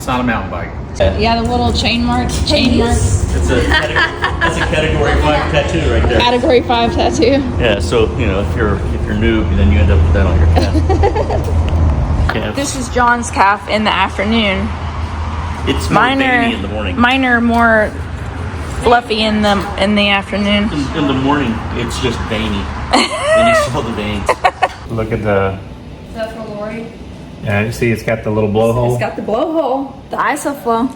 It's not a mountain bike. Yeah, the little chain marks. That's a category 5 tattoo right there. Category 5 tattoo. Yeah, so if you're noob, then you end up with that on your calf. This is John's calf in the afternoon. It's more veiny in the morning. Mine are more fluffy in the afternoon. In the morning, it's just veiny. And you saw the veins. Look at the. Is that for Lori? Yeah, you see, it's got the little blowhole. It's got the blowhole, the ISOFlow.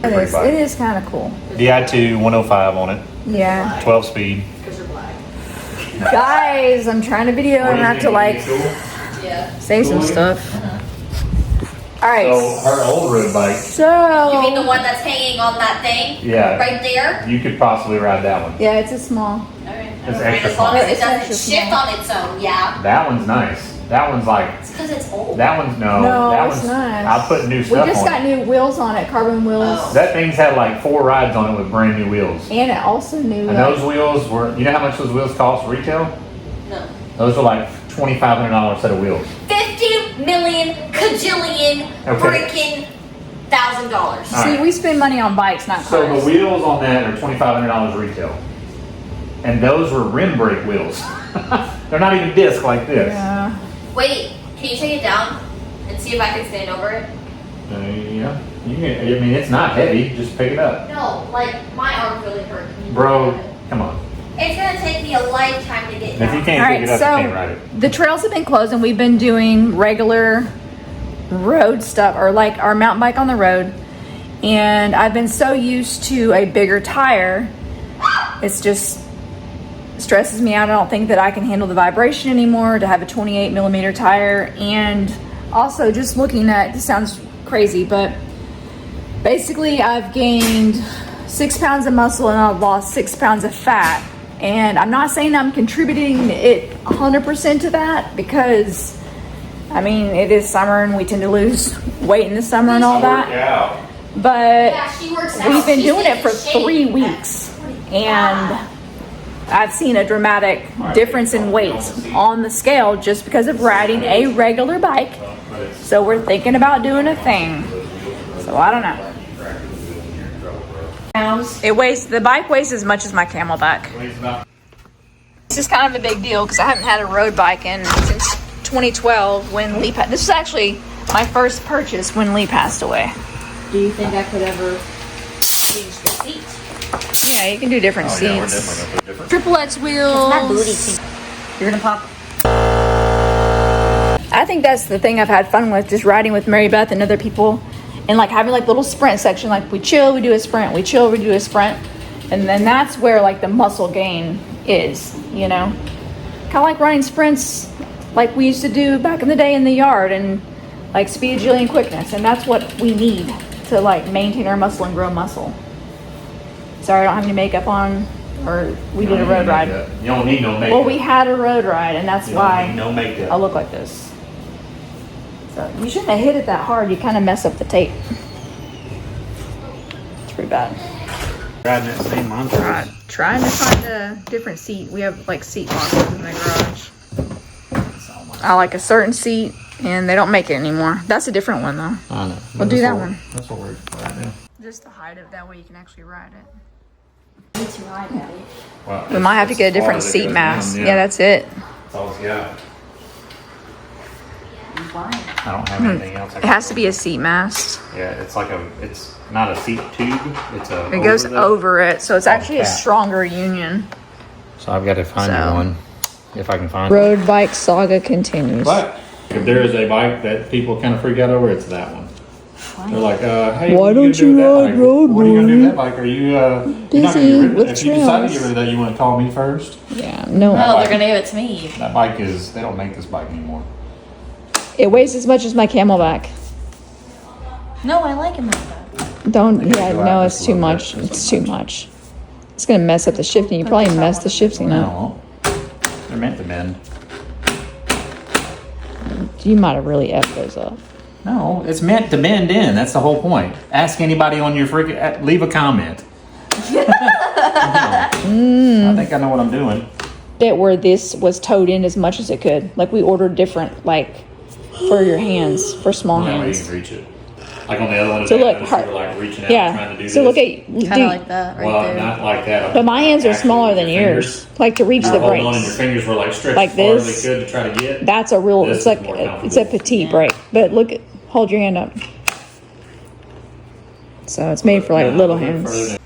It is kind of cool. DI2 105 on it. Yeah. 12 speed. Guys, I'm trying to video and I have to say some stuff. All right. So her old road bike. So. You mean the one that's hanging on that thing? Yeah. Right there? You could possibly ride that one. Yeah, it's a small. Alright. It's Right, extra as long small. as it It's doesn't extra shift small. on its own, yeah. That one's nice. That one's like. It's because it's old. That one's no. No, that it's one's. nice. I'll put new We stuff just on got it. new wheels on it, carbon wheels. Oh. That thing's had like 4 rides on it with brand new wheels. And it also new. And those wheels were. You know how much those wheels cost retail? No. Those are like $2,500 set of wheels. 50 million cajillion freaking $1,000. See, we spend money on bikes, not cars. So the wheels on that are $2,500 retail. And those were rim brake wheels. They're not even disc like this. Yeah. Wait, can you take it down and see if I can stand over it? Yeah. You can, I mean, it's not heavy. Just pick it up. No, like my arm really hurt. Can you Bro, grab it? come on. It's gonna take me a lifetime to get If you down. can't All pick right, it up, so you can't ride it. the trails have been closed and we've been doing regular road stuff, or like our mountain bike on the road. And I've been so used to a bigger tire, it's just stresses me out. I don't think that I can handle the vibration anymore to have a 28 millimeter tire. And also just looking at, this sounds crazy, but basically I've gained 6 pounds of muscle and I've lost 6 pounds of fat. And I'm not saying I'm contributing it 100% to that, because I mean, it is summer and we tend to lose weight in the summer and all that. Yeah. But Yeah, she works out. we've been She's doing it in for shape. 3 weeks, and I've seen a dramatic difference in weight on the scale just because of riding a regular bike. So we're thinking about doing a thing. So I don't know. The bike weighs as much as my Camelback. This is kind of a big deal because I haven't had a road bike since 2012 when Lee passed. This is actually my first purchase when Lee passed away. Do you think I could ever change the seat? Yeah, you can do different Oh, yeah, we're seats. definitely gonna put different. Triple X wheels. My booty seat. You're gonna pop. I think that's the thing I've had fun with, just riding with Mary Beth and other people, and like having like little sprint section. Like we chill, we do a sprint. We chill, we do a sprint, and then that's where like the muscle gain is. You know, kind of like running sprints like we used to do back in the day in the yard, and like speed, agility, and quickness. And that's what we need to like maintain our muscle and grow muscle. Sorry, I don't have any makeup on, or we did a road ride. You don't need no makeup. Well, we had a road ride, and that's You don't why need no makeup. I look like this. So you shouldn't have hit it that hard. You kind of mess up the tape. It's pretty bad. Riding that same mantra. Trying to find a different seat. We have like seat boxes in the garage. I like a certain seat, and they don't make it anymore. That's a different one though. I know. We'll do that one. That's what we're right now. Just the height of that way you can actually ride it. Need to ride, Daddy. Well, We might have to get a different seat mast. Yeah, that's it. That's all it's got. Why? I don't have anything else. It has to be a seat mast. Yeah, it's like it's not a seat tube. It's a. It goes over it, so it's actually a cap. stronger union. So I've got to find So. one, if I can find one. Road bike saga continues. But if there is a bike that people kind of freak out over, it's that one. They're like, hey, Why what are don't gonna do you with that ride bike? road What are you gonna do with bike? that bike? Are you you're not gonna Busy get rid of with it? If you decide to trails. get rid of that, you want to call me first. Yeah, no. Oh, they're gonna give it to me. That bike is. They don't make this bike anymore. It weighs as much as my Camelback. No, I like him like that. Don't. They Yeah, go no, out it's just a too little much. bit, just It's so too much. It's gonna mess up the shifting. You probably messed the shifting up. No, they're meant to bend. You might have really effed those up. No, it's meant to bend in. That's the whole point. Ask anybody on your freaking. Leave a comment. I think I know what I'm doing. That where this was towed in as much as it could. Like we ordered different, like for your hands, for small No, you hands. can reach it. Like on the other one, So today, look, I noticed you were like reaching out yeah. trying to do So this. look at Kind of like that right Well, there. not like that. but my hands are Actually, smaller with than your yours. fingers, Like to reach you the were holding on and your brakes. fingers were like stretched Like as far as this. they could to try to get. That's a real. This It's like is more it's a comfortable. petite brake. But look at, hold your hand up. So it's made for like little hands.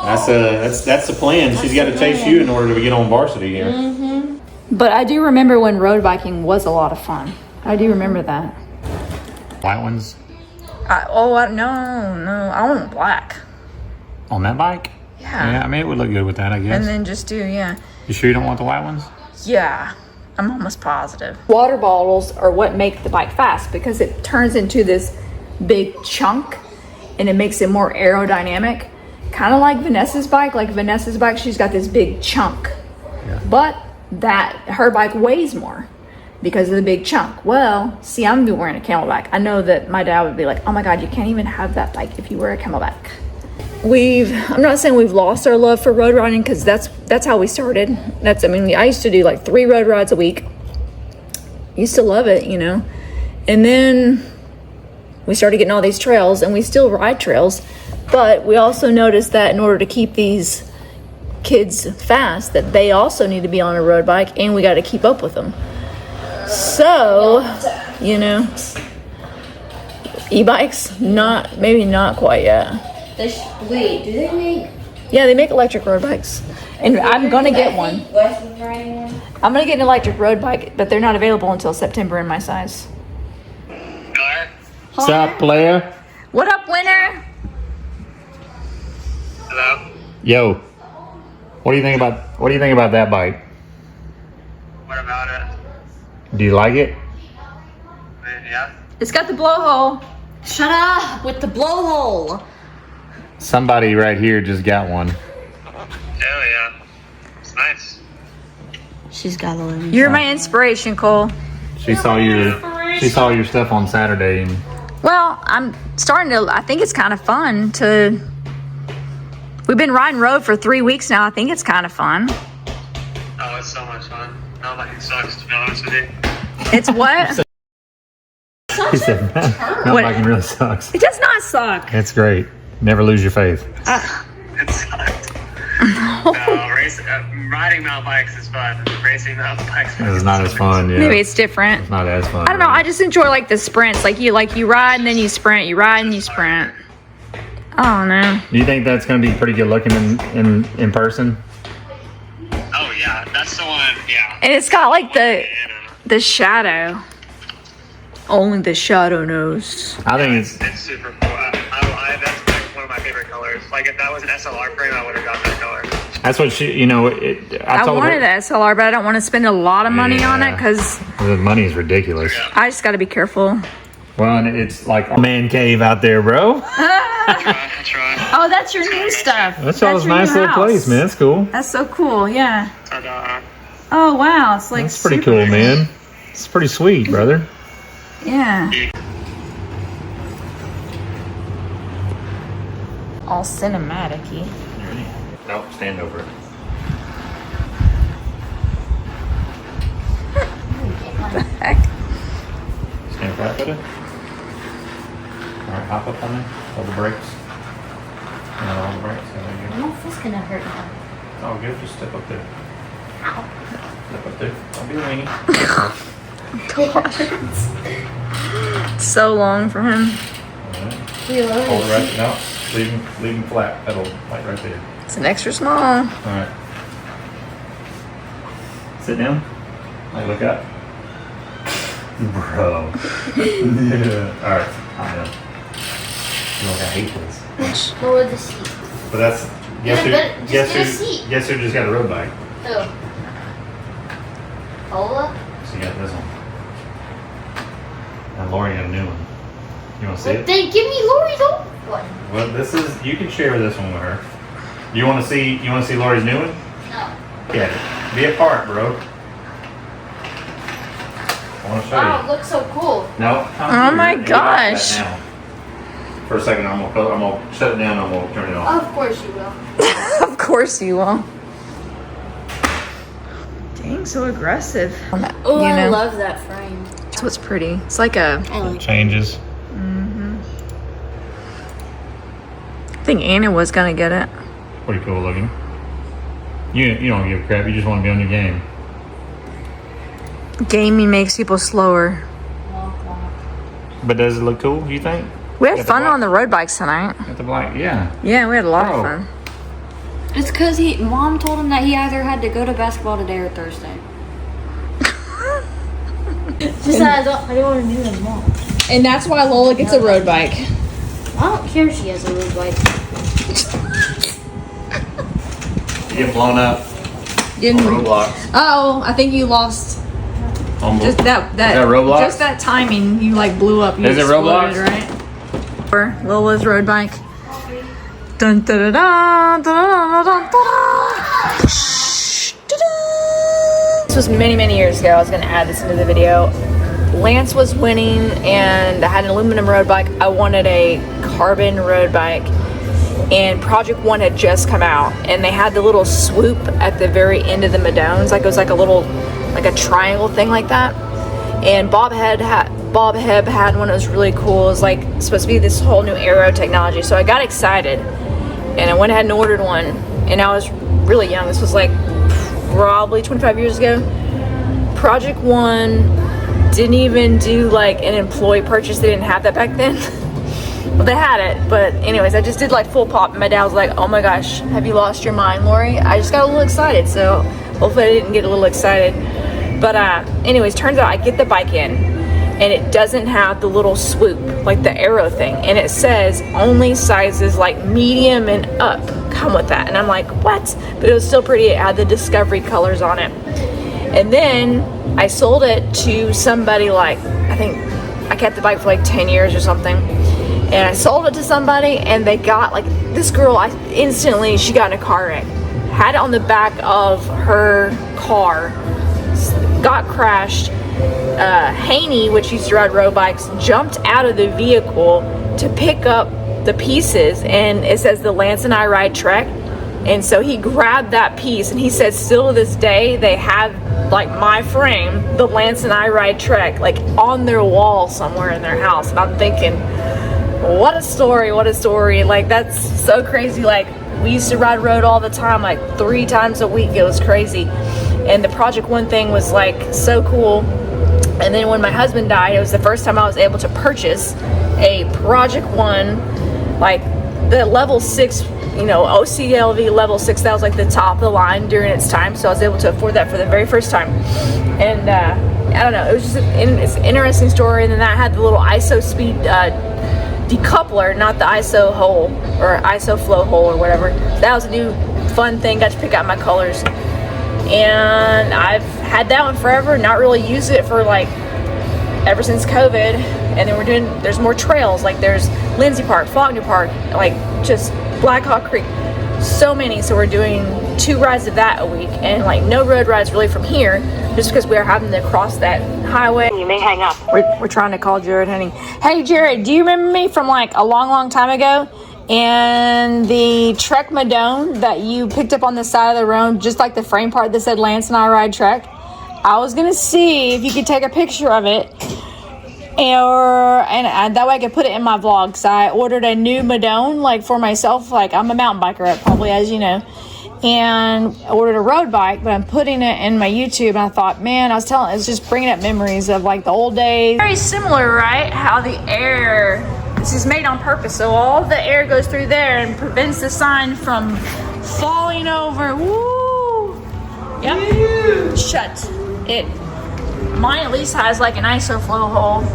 That's the plan. She's got to chase you in order to get on varsity here. But I do remember when road biking was a lot of fun. I do remember that. White ones No, I want black. on that bike. Yeah. Yeah, I mean it would look good with that, I guess. And then just do, yeah. You sure you don't want the white ones? Yeah, I'm almost positive. Water bottles are what make the bike fast because it turns into this big chunk and it makes it more aerodynamic. Kind of like Vanessa's bike. Like Vanessa's bike, she's got this big chunk. Yeah. But her bike weighs more because of the big chunk. Well, see, I'm gonna be wearing a Camelback. I know that my dad would be like, oh my God, you can't even have that bike if you wear a Camelback. I'm not saying we've lost our love for road riding because that's how we started. I used to do like 3 road rides a week. Used to love it, you know. And then we started getting all these trails and we still ride trails. But we also noticed that in order to keep these kids fast, that they also need to be on a road bike and we got to keep up with them. So, you know, e-bikes, maybe not quite yet. Wait, do they make? Yeah, they make electric road bikes. And I'm going to get one. I'm going to get an electric road bike, but they're not available until September in my size. What's up, player? What up, winner? Hello? Yo. What do you think about that bike? What about it? Do you like it? Yeah? It's got the blowhole. Shut up with the blowhole. Somebody right here just got one. Hell yeah. It's nice. She's got a limb. You're my inspiration, Cole. She saw your stuff on Saturday and Well, I think it's kind of fun we've been riding road for 3 weeks now. I think it's kind of fun. Oh, it's so much fun. No, like it sucks, to be honest with you. It's what? he said mountain What? biking really sucks. It does not suck. It's great. Never lose your faith. It sucks. Riding mountain bikes is fun. Racing mountain bikes It's not as fun, yeah. Maybe it's different. It's not as fun. I don't know. I just enjoy like the sprints. Like you ride and then you sprint. You ride and you sprint. I don't know. Do you think that's going to be pretty good looking in person? Oh, yeah. That's the one, yeah. And it's got like the shadow. Only the shadow knows. I think it's It's super cool. That's like one of my favorite colors. Like, if that was an SLR frame, I would have got that color. that's what she, I told wanted her the SLR, but I don't want to spend a lot of money on it Yeah. because the money is ridiculous. I just got to be careful. Well, and it's like a man cave out there, bro. That's right. Oh, that's your new stuff. That's y'all's your nice new little house. place, man. That's cool. That's so cool. Yeah. Ta-da. Oh wow, it's like That's pretty super- cool, man. It's pretty sweet, brother. Yeah. All cinematic-y. Nope, stand over it. What the heck? Stand right with it. Alright, hop up on there. Hold the brakes. Hold the brakes. There you go. My foot's gonna hurt now. Oh, good. Just step up there. Step up there. Don't be a weenie. So long for him. Alright. Reload. Hold it right. No. Leave him flat. Pedal like right there. It's an extra small. Alright. Sit down. Like, look up. Bro. Yeah. Alright. I'm done. You know, I hate this. Lower the seat. But that's Just get a seat. guess who just got a road bike? Oh. Lola? So you got this one. And Lori got a new one. You want to see But it? then give me Lori's old one. Well, this is, you can share this one with her. You want to see Lori's new one? No. Get it. Be a part, bro. I want to show Wow, it you. looks so cool. No. Oh my you got gosh. that now. For a second, I'm gonna shut it down. I'm gonna turn it off. Of course you will. Of course you will. Dang, so aggressive. Oh, You I know. love that frame. That's what's pretty. It's like a. I like it. Changes. I think Anna was gonna get it. Pretty cool looking. You don't give a crap. You just want to be on your game. Gaming makes people slower. But does it look cool? You think? We had Got the fun black- on the road bikes tonight. Got the black. Yeah. Yeah, we had a lot Oh. of fun. It's because mom told him that he either had to go to basketball today or Thursday. She said, I don't want to do it tomorrow. And that's why Lola gets a road bike. I don't care if she has a road bike. You get blown up Didn't. on Roblox. Oh, I think you lost. On Just that Is that Roblox? Just that timing, you like blew up. You Is it exploded, Roblox? right? For Lola's road bike. Dun da da da da da da da. This was many years ago. I was gonna add this into the video. Lance was winning, and I had an aluminum road bike. I wanted a carbon road bike, and Project One had just come out, and they had the little swoop at the very end of the Madones. Like it was like a little, like a triangle thing like that. And Bob Hebb had one that was really cool. It was like supposed to be this whole new aero technology. So I got excited, and I went ahead and ordered one. And I was really young. This was like probably 25 years ago. Project One didn't even do like an employee purchase. They didn't have that back then. Well, they had it, but anyways, I just did like full pop, and my dad was like, oh my gosh, have you lost your mind, Lori? I just got a little excited, so hopefully I didn't get a little excited. But anyways, turns out I get the bike in, and it doesn't have the little swoop, like the arrow thing, and it says only sizes like medium and up come with that. And I'm like, what? But it was still pretty. It had the Discovery colors on it. And then I sold it to somebody, like, I think I kept the bike for like 10 years or something. And I sold it to somebody, and they got, like, this girl, she got in a car wreck. Had it on the back of her car, got crashed. Haney, which used to ride road bikes, jumped out of the vehicle to pick up the pieces, and it says the Lance and I Ride Trek. And so he grabbed that piece, and he said still to this day they have like my frame, the Lance and I Ride Trek, like on their wall somewhere in their house. And I'm thinking, what a story. Like, that's so crazy. Like, we used to ride road all the time, like 3 times a week. It was crazy. And the Project One thing was like so cool. And then when my husband died, it was the first time I was able to purchase a Project One, like the level 6, OCLV level 6. That was like the top of the line during its time. So I was able to afford that for the very first time. And I don't know, it was just it's an interesting story. And then that had the little ISO speed decoupler, not the ISO hole or ISO flow hole or whatever. So that was a new fun thing. Got to pick out my colors. And I've had that one forever, not really used it for like ever since COVID. And then there's more trails, like there's Lindsay Park, Faulkner Park, like just Black Hawk Creek, so many. So we're doing 2 rides of that a week, and like no road rides really from here, just because we are having to cross that highway. You may hang up. We're trying to call Jared Henning. Hey Jared, do you remember me from like a long time ago? And the Trek Madone that you picked up on the side of the road, just like the frame part that said Lance and I Ride Trek. I was gonna see if you could take a picture of it, and that way I could put it in my vlog. So I ordered a new Madone, like for myself. Like, I'm a mountain biker, probably, as you know, and I ordered a road bike, but I'm putting it in my YouTube. And I thought, man, it's just bringing up memories of like the old days. Very similar, right? How the air. This is made on purpose, so all the air goes through there and prevents the sign from falling over. Woo! Yep. Shut it. Mine at least has like an ISOFlow hole.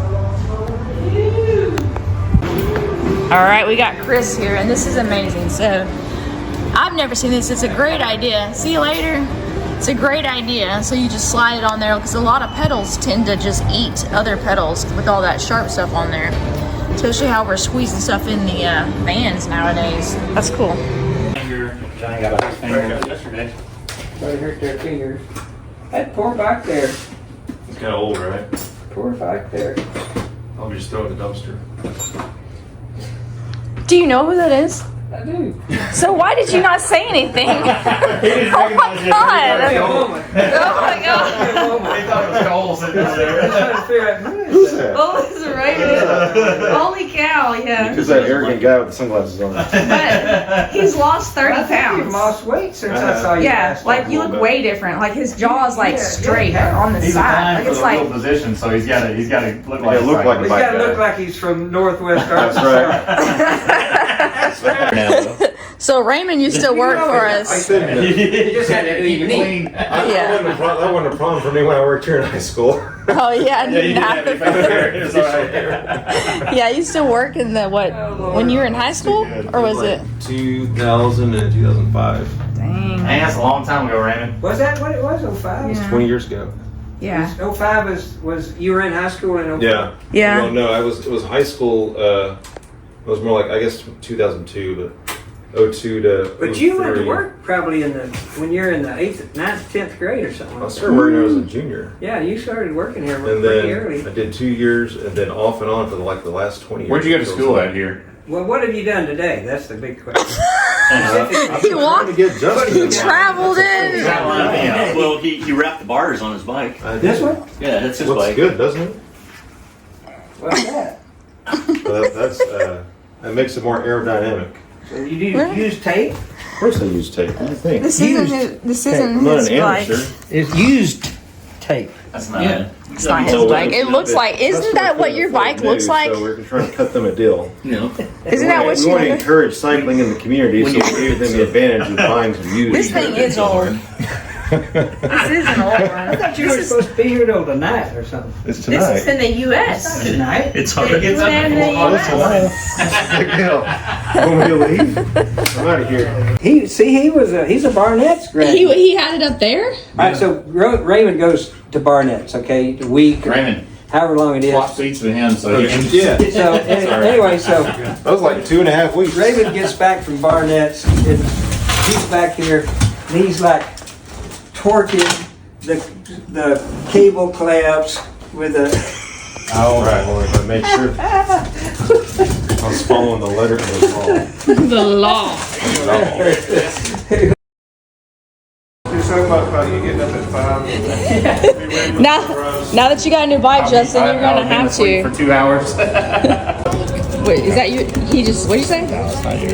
All right, we got Chris here, and this is amazing. So I've never seen this. It's a great idea. See you later. It's a great idea. So you just slide it on there, because a lot of pedals tend to just eat other pedals with all that sharp stuff on there. Especially how we're squeezing stuff in the vans nowadays. That's cool. Johnny got a finger Yesterday. Probably hurt their fingers. That poor back there. It's kind of old, right? Poor back there. I'll just throw it in the dumpster. Do you know who that is? I do. So why did you not say anything? Oh my Give me god! a moment. Oh my god! Give me a moment. He thought it was Cole sitting I'm there. trying to figure out who is that? Oh, it's a Raven. Holy cow, yeah. Because that arrogant guy with the sunglasses on. But he's lost 30 I think you've pounds. lost weight since I saw you Yeah, last like time. you look way different. Like his jaw is like Yeah, straight yeah. on the He's side. applying Like for it's the real like position, so he's got to look like. Yeah, look like He's got to look like he's from Northwest That's Arkansas. right. Now, so. Raymond used to work for us. You just had to eat clean. Yeah. That wasn't a problem for me when I worked here in high school. Oh yeah, I Yeah, you didn't didn't have have any to. facial hair. It's all right. Yeah, I used to work in the what? When you were in high school, or was it? 2000 and 2005. Dang. Man, that's a long time ago, Raymond. Was that what it was? 05? Yeah. 20 years ago. Yeah. 05 was you were in high school in 05? Yeah. Yeah. Well, no, it was high school. It was more like, I guess, 2002, but 02 to. But you went to 03. work probably when you're in the 8th, 9th, 10th grade or something. I Like started working when I was a junior. yeah, you started working here And pretty then early. I did 2 years, and then off and on for the last 20 years. Where'd you go to school at here? Well, what have you done today? That's the big question. He walked. To get Justin. He traveled in. yeah. Well, he wrapped the bars on his bike. I This did. one? Yeah, that's his Looks bike. good, doesn't it? What's that? But that makes it more aerodynamic. So you Really? use tape? Of course, I use tape. What do you think? This isn't his. This isn't I'm not his an bike. amateur. It's used tape. That's not Yeah. It's not his bike. It looks like. Isn't that what your bike looks like? So we're trying to cut them a deal. You know, Isn't that what We want to you? encourage cycling in the community, so When we give them the advantage of buying some used. This thing is old. This is an old I one. thought you were supposed to be here till tonight or something. It's This is tonight. in the U.S. Tonight? it's hard to get And the U.S. Big deal. Want me to leave? I'm out of here. He's a Barnett's grad. He had it up there. All right, so Raymond goes to Barnett's, okay, a week, or Raymond, however long it swap is. seats with him so he can. Yeah, So anyway, so that was like 2.5 weeks. Raymond gets back from Barnett's, and he's back here, and he's like torquing the cable clamps with a. Oh, right. Well, if I make sure I was following the letter of the law. The law. You're talking about how you getting up at 5. Now that you got a new bike, Justin, you're gonna have For to. 2 hours. Wait, is that you? He just. What'd you say?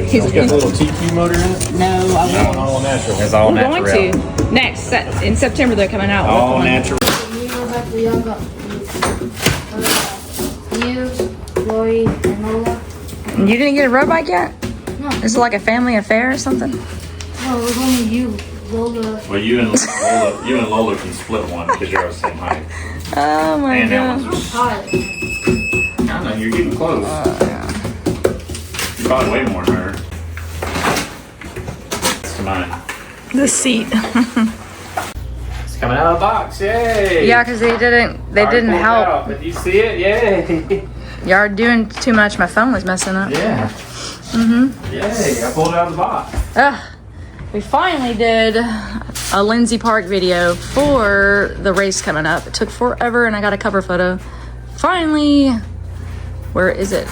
He's Got a little TQ motor in it? No, I won't. All natural. It's all We're natural. going to next in September. They're coming out. with All one. natural. You don't have the young you, Chloe, and Lola. You didn't get a road bike yet? No, Is it like a family affair or something? no, it was only you, Lola. Well, you and Lola can split one because you're the same height. Oh my And that god. one's Hi. I don't know, you're getting close. You're probably way more than her. It's mine. The seat. It's coming out of the box, yay! Yeah, because they didn't Already pulled it help. out, but you see it, yay! Y'all are doing too much. My phone was messing up. Yeah. Yay! I pulled it out of the box. We finally did a Lindsay Park video for the race coming up. It took forever and I got a cover photo. Finally, where is it?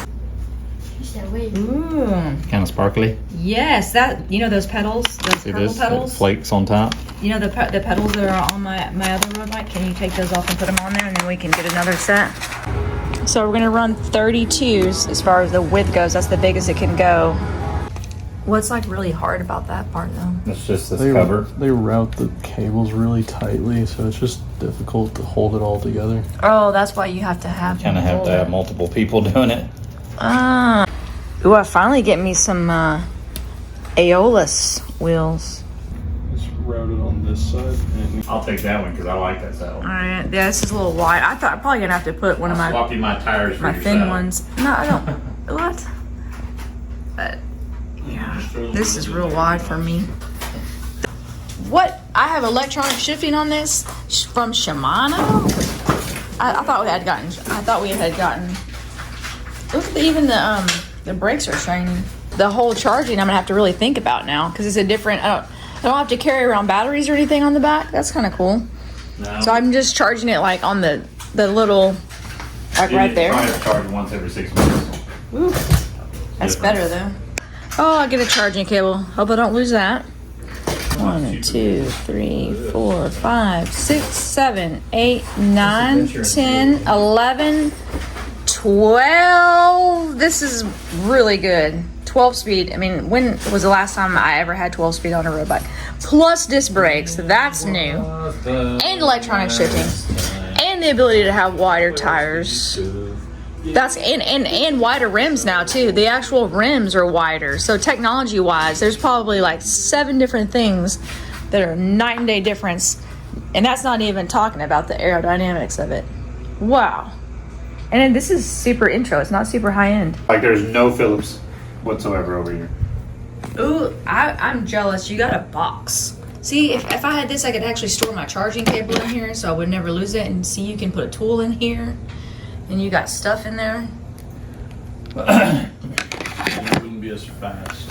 She said, wait. Ooh. Kind of sparkly. Yes, that, you know those pedals, those See purple this? pedals? Flakes on top. You know the pedals that are on my other road bike? Can you take those off and put them on there and then we can get another set? So we're gonna run 32s as far as the width goes. That's the biggest it can go. What's like really hard about that part though? It's just this They cover. they route the cables really tightly, so it's just difficult to hold it all together. Oh, that's why you have to have. Kind of have to have multiple people doing it. Ooh, I finally get me some Aeolus wheels. It's routed on this side, and I'll take that one because I like that saddle. All right, yeah, this is a little wide. I thought I'm probably gonna have to put one of I'll my swap you my tires for my your thin saddle. ones. No, I don't. What? But yeah, this is real wide for me. What? I have electronic shifting on this from Shimano. I thought we had gotten. I thought we had gotten. Look at even the brakes are shiny. The whole charging I'm gonna have to really think about now because it's a different. I don't have to carry around batteries or anything on the back. That's kind of cool. No. So I'm just charging it like on the little, like You right need to there. try to charge once every 6 months. Ooh, that's Different. better though. Oh, I get a charging cable. Hope I don't lose that. 1, 2, 3, 4, 5, 6, 7, 8, 9, 10, 11, 12. This is really good. 12 speed. I mean, when was the last time I ever had 12 speed on a road bike? Plus disc brakes. That's new. And electronic shifting. And the ability to have wider tires. That's and wider rims now too. The actual rims are wider. So technology wise, there's probably like 7 different things that are night and day difference. And that's not even talking about the aerodynamics of it. Wow. And then this is super intro. It's not super high end. Like there's no Phillips whatsoever over here. Ooh, I'm jealous. You got a box. See, if I had this, I could actually store my charging cable in here so I would never lose it. And see, you can put a tool in here. And you got stuff in there. It wouldn't be as fast.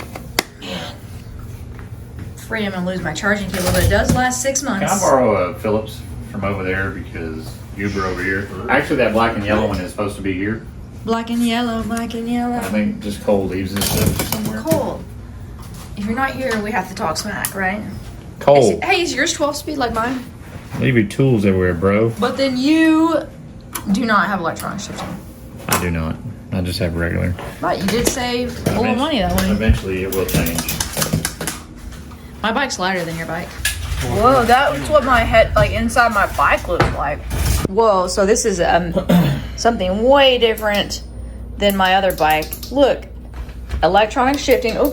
Afraid I'm gonna lose my charging cable, but it does last 6 months. Can I borrow a Phillips from over there because Uber over here? Actually, that black and yellow one is supposed to be here. Black and yellow, black and yellow. I think just Cole leaves this stuff somewhere. Cole, if you're not here, we have to talk smack, right? Cole, Hey, is yours 12 speed like mine? leave your tools everywhere, bro. But then you do not have electronic shifting. I do not. I just have regular. Right, you did save a little money that way. Eventually, it will change. My bike's lighter than your bike. Whoa, that's what my head, like inside my bike looks like. Whoa, so this is something way different than my other bike. Look, electronic shifting. Oh,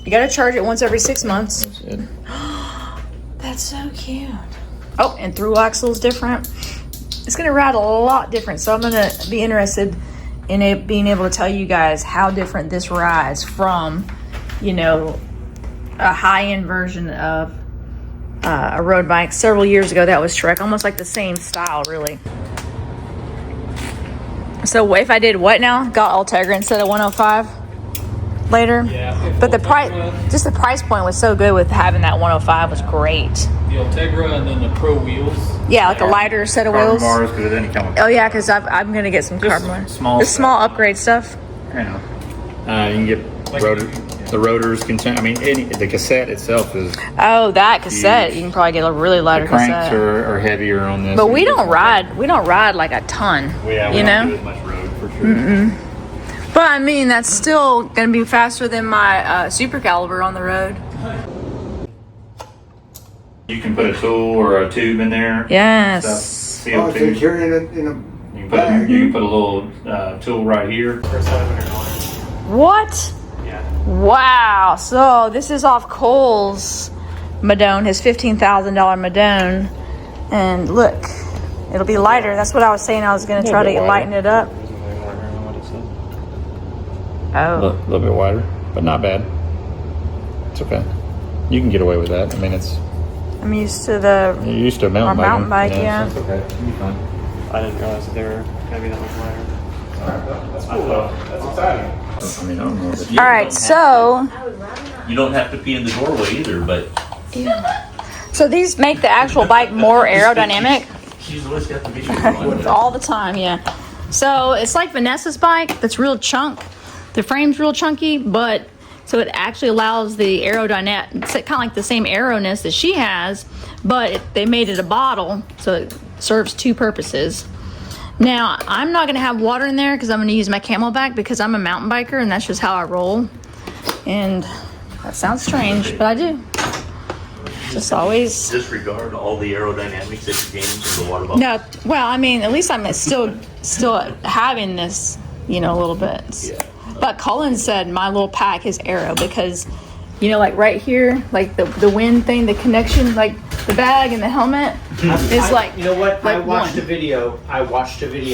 you gotta charge it once every 6 months. That's it. That's so cute. Oh, and through axle's different. It's gonna ride a lot different, so I'm gonna be interested in it being able to tell you guys how different this rides from, you know, a high-end version of a road bike several years ago that was Shrek, almost like the same style, really. So if I did what now? Got Ultegra instead of 105 later? Yeah. But the price, just the price point was so good with having that 105 was great. The Ultegra and then the Pro wheels. Yeah, like a lighter set of Carbon wheels. bars, because then you come with Oh yeah, because I'm gonna get some carbon bars. small The stuff. small upgrade stuff. you know. You can get the rotors the cassette itself is, Oh, that cassette. You can probably get a really the lighter cranks cassette. are heavier on this. But we don't ride like a ton. We you don't know? do as much road for sure. But I mean, that's still gonna be faster than my Super Caliber on the road. You can put a tool or a tube in there. Yes. Stuff, Oh, CO2. so carry it in a You can put a little tool right here. What? Yeah. Wow. So this is off Cole's Madone, his $15,000 Madone. And look, it'll be lighter. That's what I was saying. I was going to try to lighten it up. A Oh. little bit wider, but not bad. It's okay. You can get away with that. I mean, I'm used to the you're used to a our mountain mountain bike. bike, yeah. So it's okay. You'll be fine. I didn't realize that they were gonna be that much lighter. That's cool though. That's exciting. I mean, I don't know. All right, so You don't have to pee in the doorway either, but these make the actual bike more aerodynamic. she's always got the video. All the time, yeah. So it's like Vanessa's bike that's real chunk. The frame's real chunky, but so it actually allows the aerodynamic, it's kind of like the same aeroness that she has, but they made it a bottle, so it serves 2 purposes. Now, I'm not going to have water in there because I'm going to use my Camelback because I'm a mountain biker and that's just how I roll. And that sounds strange, but I do. Just always. Disregard all the aerodynamics that you gained from the water bottle. No, well, I mean, at least I'm still having this, you know, a little bit. Yeah. But Colin said my little pack is aero because, you know, like right here, like the wind thing, the connection, like the bag and the helmet is like. You know what? like I watched one. a video.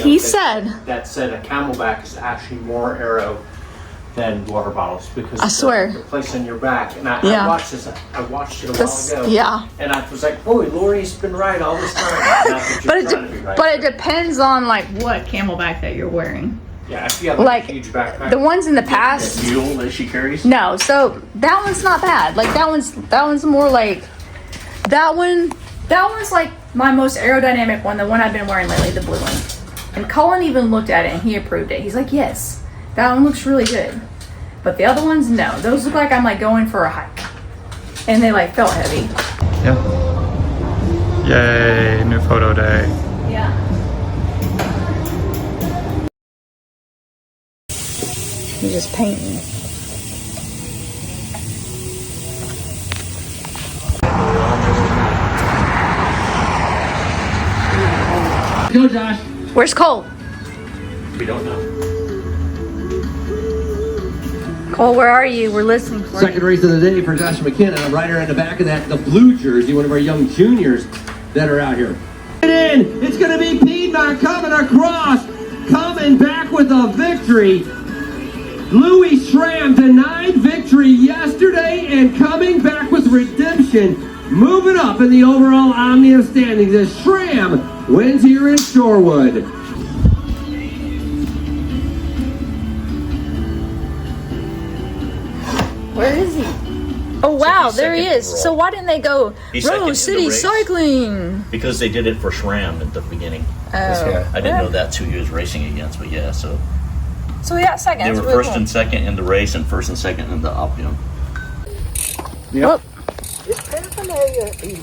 He said that said a Camelback is actually more aero than water bottles because I swear. the place on your back. And I Yeah. watched this. I watched it a while ago. Yeah. And I was like, "Boy, Lori's been right all this time." Not that you're trying to be right. But it depends on like what Camelback that you're wearing. Yeah, if you have like, a huge backpack. The ones in the past. The mule that she carries? No, so that one's not bad. Like that one's more like that one's like my most aerodynamic one, the one I've been wearing lately, the blue one. And Colin even looked at it and he approved it. He's like, yes, that one looks really good. But the other ones, no. Those look like I'm like going for a hike. And they like felt heavy. Yeah. Yay, new photo day. Yeah. He's just painting. Go, Josh. Where's Cole? We don't know. Cole, where are you? We're listening for Second you. race of the day for Josh McKenna. Right here in the back of that, the blue jersey, one of our young juniors that are out here. In, it's going to be Piedmont coming across, coming back with a victory. Louis Schramm denied victory yesterday and coming back with redemption, moving up in the overall Omnia standings as Schramm wins here in Shorewood. Where is he? Oh wow, he's there he second is. overall. So why didn't they go He's second in Rose the City race. Cycling? Because they did it for SRAM at the beginning. Oh. I didn't know that's who he was racing against, but yeah, so So we got second. they That's were really first cool. and second in the race and first and second in the Optimum. Yep.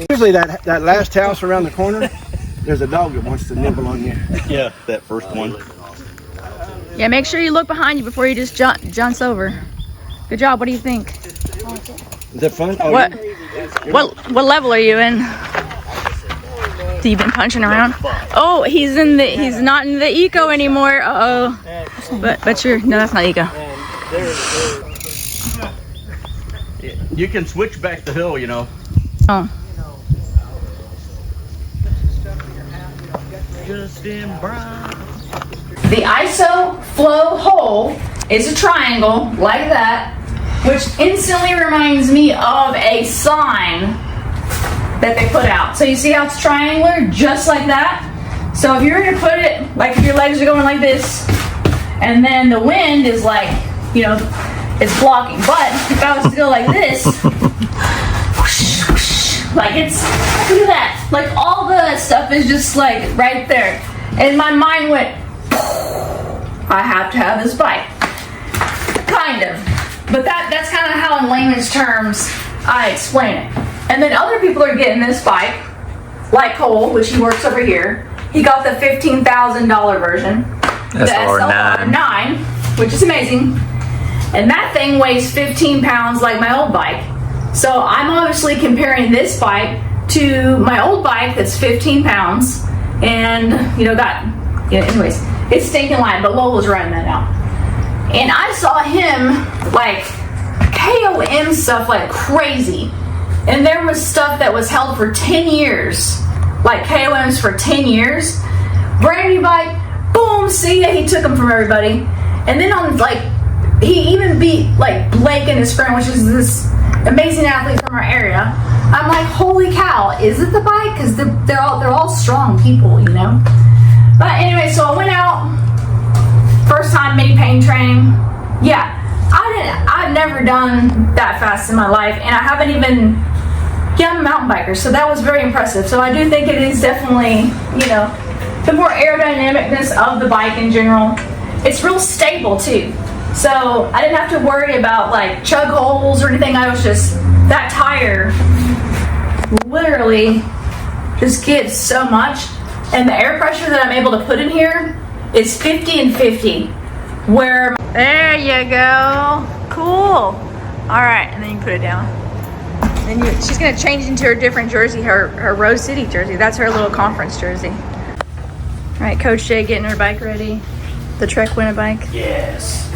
Usually that last house around the corner, there's a dog that wants to nibble on you. Yeah, that first one. Yeah, make sure you look behind you before you just jumps over. Good job. What do you think? Is that fun? Oh, What level are you in? So you've been punching around? Oh, he's not in the eco anymore. Uh oh. But you're no, that's not eco. You can switch back the hill, you know. Oh. Justin Brown. The ISO flow hole is a triangle like that, which instantly reminds me of a sign that they put out. So you see how it's triangular, just like that? So if you were to put it, like if your legs are going like this, and then the wind is like, you know, it's blocking. But if I was to go like this, whoosh, whoosh, like it's, look at that. Like all the stuff is just like right there. And my mind went, I have to have this bike. Kind of. But that's kind of how in layman's terms I explain it. And then other people are getting this bike, like Cole, which he works over here. He got the $15,000 version. The SL9, which is amazing. And that thing weighs 15 pounds like my old bike. So I'm obviously comparing this bike to my old bike that's 15 pounds. And, you know, anyways, it's stinking light, but Lola's riding that out. And I saw him, like, KOM stuff like crazy. And there was stuff that was held for 10 years. Like KOMs for 10 years. Brand new bike, boom, see ya, he took them from everybody. And then on, like, he even beat, like, Blake and his friend, which is this amazing athlete from our area. I'm like, holy cow, is it the bike? Because they're all strong people, you know? But anyway, so I went out, first time mini pain training. Yeah, I've never done that fast in my life, and I haven't even, I'm a mountain biker, so that was very impressive. So I do think it is definitely, you know, the more aerodynamicness of the bike in general. It's real stable too. So I didn't have to worry about like chug holes or anything. I was just, that tire literally just gives so much. And the air pressure that I'm able to put in here is 50 and 50. Where, there you go. Cool. All right, and then you can put it down. Then she's gonna change into her different jersey, her Rose City jersey. That's her little conference jersey. All right, Coach Jay getting her bike ready. The Trek Winter bike. Yes.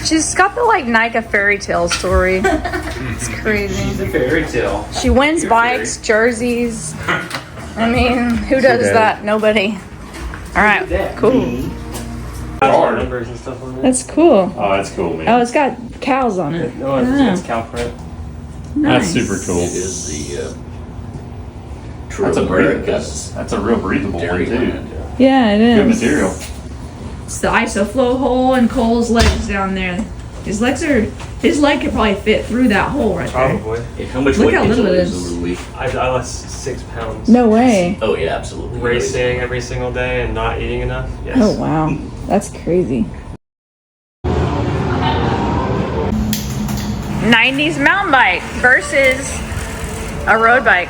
She's got the like Nike fairy tale story. It's crazy. She's a fairy tale. She wins bikes, jerseys. I mean, who does that? Nobody. All right, cool. Numbers and stuff on it. That's cool. Oh, that's cool, man. Oh, it's got cows on it. No, it's cow print. Nice. That's super cool. It is the That's a real breathable one too. Yeah, it is. Good material. It's the ISOFlow hole and Cole's legs down there. His leg could probably fit through that hole right there. Probably. Yeah, how much Look weight how did you little it lose is. over the week? I lost 6 pounds. No way. Oh yeah, absolutely. Racing every single day and not eating enough. Yes. Oh wow, that's crazy. 90s mountain bike versus a road bike.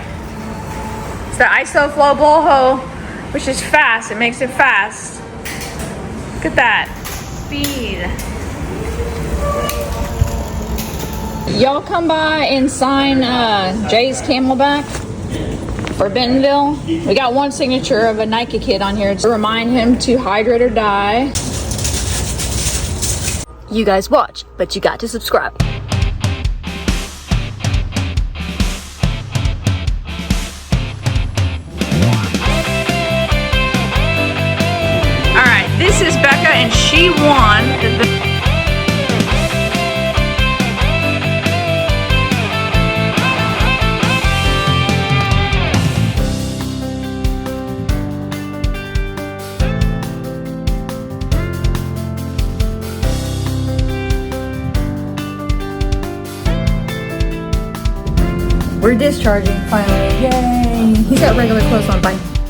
It's the ISOFlow Boho, which is fast. It makes it fast. Look at that speed. Y'all come by and sign Jay's Camelback for Bentonville. We got one signature of a Nike kid on here to remind him to hydrate or die. You guys watch, but you got to subscribe. Alright, this is Becca and she won the We're discharging finally. Yay! He's got regular clothes on. Bye.